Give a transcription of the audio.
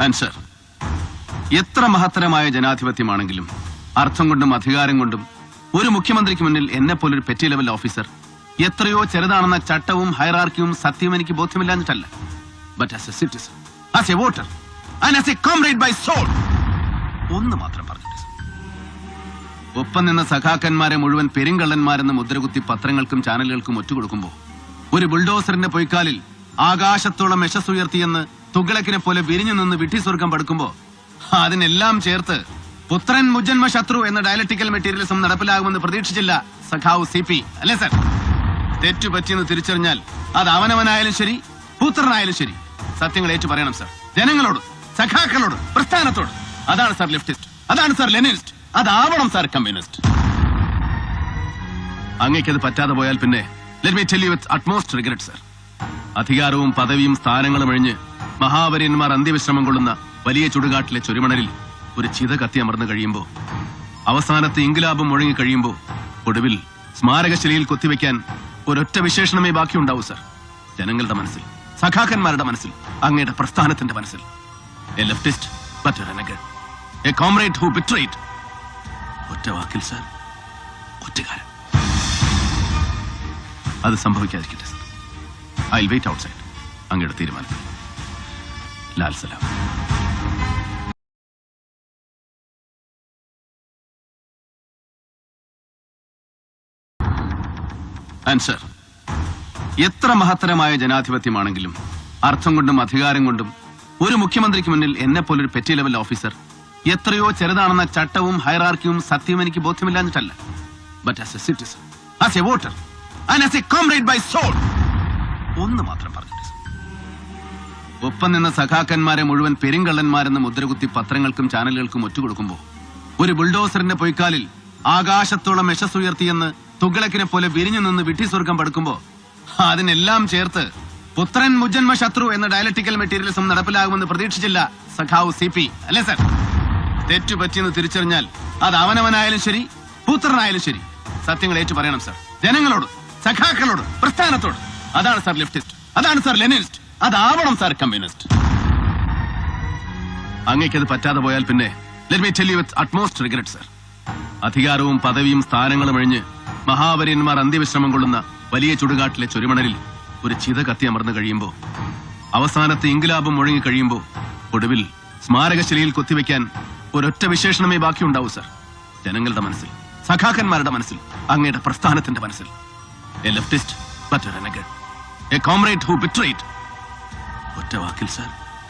Answer. എത്ര മഹത്തരമായ ജനാധിപത്യമാണെങ്കിലും അർത്ഥം കൊണ്ടും അധികാരം കൊണ്ടും ഒരു മുഖ്യമന്ത്രിക്ക് മുന്നിൽ എന്നെ പോലൊരു പെറ്റി ലെവൽ ഓഫീസർ എത്രയോ ചെറുതാണെന്ന ചട്ടവും ഹൈറാർക്കിയും സത്യവും എനിക്ക് ബോധ്യമില്ലാഞ്ഞിട്ടല്ല. But as a citizen, as a voter and as a comrade by soul ഒന്ന് മാത്രം പറഞ്ഞിട്ട്, ഒപ്പം നിന്ന സഖാക്കന്മാരെ മുഴുവൻ പെരുങ്കള്ളന്മാരെന്ന് മുദ്രകുത്തി പത്രങ്ങൾക്കും ചാനലുകൾക്കും ഒറ്റുകൊടുക്കുമ്പോൾ ഒരു ബുൾഡോസറിന്റെ പൊയ്ക്കാലിൽ ആകാശത്തോളം യശസ്സുയർത്തിയെന്ന് തുഗ്ലക്കിനെ പോലെ വിരിഞ്ഞു നിന്ന് വിഡ്ഢിസ്വർഗം പടുക്കുമ്പോ അതിനെല്ലാം ചേർത്ത് പുത്രൻ മുജന്മ ശത്രു എന്ന ഡയലക്ടിക്കൽ മെറ്റീരിയലിസം നടപ്പിലാകുമെന്ന് പ്രതീക്ഷിച്ചില്ല സഖാവ് CP. അല്ലേ സർ? തെറ്റുപറ്റിയെന്ന് തിരിച്ചറിഞ്ഞാൽ അത് അവനവനായാലും ശരി, പുത്രനായാലും ശരി, സത്യങ്ങൾ ഏറ്റു പറയണം സർ. ജനങ്ങളോട്, സഖാക്കളോട്, പ്രസ്ഥാനത്തോട്. അതാണ് സർ ലെഫ്റ്റിസ്റ്റ്, അതാണ് സർ ലെനിനിസ്റ്റ്, അതാവണം സാർ കമ്മ്യൂണിസ്റ്റ്. അങ്ങേക്കത് പറ്റാതെ പോയാൽ പിന്നെ let me tell you with utmost regret sir, അധികാരവും പദവിയും സ്ഥാനങ്ങളും ഒഴിഞ്ഞ് മഹാവര്യന്മാർ അന്ത്യവിശ്രമം കൊള്ളുന്ന വലിയ ചുടുകാട്ടിലെ ചുരുമണലിൽ ഒരു ചിത കത്തി അമർന്നു കഴിയുമ്പോൾ, അവസാനത്തെ ഇൻകിലാബും മുഴങ്ങി കഴിയുമ്പോൾ, ഒടുവിൽ സ്മാരകശിലയിൽ കൊത്തിവെക്കാൻ ഒരൊറ്റ വിശേഷണമേ ബാക്കിയുണ്ടാവൂ സർ. ജനങ്ങളുടെ മനസ്സിൽ, സഖാക്കന്മാരുടെ മനസ്സിൽ, അങ്ങയുടെ പ്രസ്ഥാനത്തിന്റെ മനസ്സിൽ. A leftist but a renegade, a comrade who betrayed. ഒറ്റ വാക്കിൽ സർ, ഒറ്റക്കാരൻ. അത് സംഭവിക്കാതിരിക്കട്ടെ sir. I will wait outside. അങ്ങയുടെ തീരുമാനം. ലാൽ സലാം. ആൻസർ. എത്ര മഹത്തരമായ ജനാധിപത്യമാണെങ്കിലും അർത്ഥം കൊണ്ടും അധികാരം കൊണ്ടും ഒരു മുഖ്യമന്ത്രിക്ക് മുന്നിൽ എന്നെ പോലൊരു പെറ്റി ലെവൽ ഓഫീസർ എത്രയോ ചെറുതാണെന്ന ചട്ടവും ഹൈറാർക്കിയും സത്യവും എനിക്ക് ബോധ്യമില്ലാഞ്ഞിട്ടല്ല. But as a citizen, as a voter and as a comrade by soul ഒന്ന് മാത്രം പറഞ്ഞിട്ട്, ഒപ്പം നിന്ന സഖാക്കന്മാരെ മുഴുവൻ പെരുങ്കള്ളന്മാരെന്ന് മുദ്രകുത്തി പത്രങ്ങൾക്കും ചാനലുകൾക്കും ഒറ്റുകൊടുക്കുമ്പോൾ ഒരു ബുൾഡോസറിന്റെ പൊയ്ക്കാലിൽ ആകാശത്തോളം യശസ്സുയർത്തിയെന്ന് തുഗ്ലക്കിനെ പോലെ വിരിഞ്ഞു നിന്ന് വിഡ്ഢിസ്വർഗം പടുക്കുമ്പോ അതിനെല്ലാം ചേർത്ത് പുത്രൻ മുജന്മ ശത്രു എന്ന ഡയലക്ടിക്കൽ മെറ്റീരിയലിസം നടപ്പിലാകുമെന്ന് പ്രതീക്ഷിച്ചില്ല സഖാവ് CP. അല്ലേ സർ? തെറ്റുപറ്റിയെന്ന് തിരിച്ചറിഞ്ഞാൽ അത് അവനവനായാലും ശരി, പുത്രനായാലും ശരി, സത്യങ്ങൾ ഏറ്റു പറയണം സർ. ജനങ്ങളോട്, സഖാക്കളോട്, പ്രസ്ഥാനത്തോട്. അതാണ് സർ ലെഫ്റ്റിസ്റ്റ്, അതാണ് സർ ലെനിനിസ്റ്റ്, അതാവണം സാർ കമ്മ്യൂണിസ്റ്റ്. അങ്ങേക്കത് പറ്റാതെ പോയാൽ പിന്നെ let me tell you with utmost regret sir, അധികാരവും പദവിയും സ്ഥാനങ്ങളും ഒഴിഞ്ഞ് മഹാവര്യന്മാർ അന്ത്യവിശ്രമം കൊള്ളുന്ന വലിയ ചുടുകാട്ടിലെ ചുരുമണലിൽ ഒരു ചിത കത്തി അമർന്നു കഴിയുമ്പോൾ, അവസാനത്തെ ഇൻകിലാബും മുഴങ്ങി കഴിയുമ്പോൾ, ഒടുവിൽ സ്മാരകശിലയിൽ കൊത്തിവെക്കാൻ ഒരൊറ്റ വിശേഷണമേ ബാക്കിയുണ്ടാവൂ സർ. ജനങ്ങളുടെ മനസ്സിൽ, സഖാക്കന്മാരുടെ മനസ്സിൽ, അങ്ങയുടെ പ്രസ്ഥാനത്തിന്റെ മനസ്സിൽ. A leftist but a renegade, a comrade who betrayed. ഒറ്റ വാക്കിൽ സർ,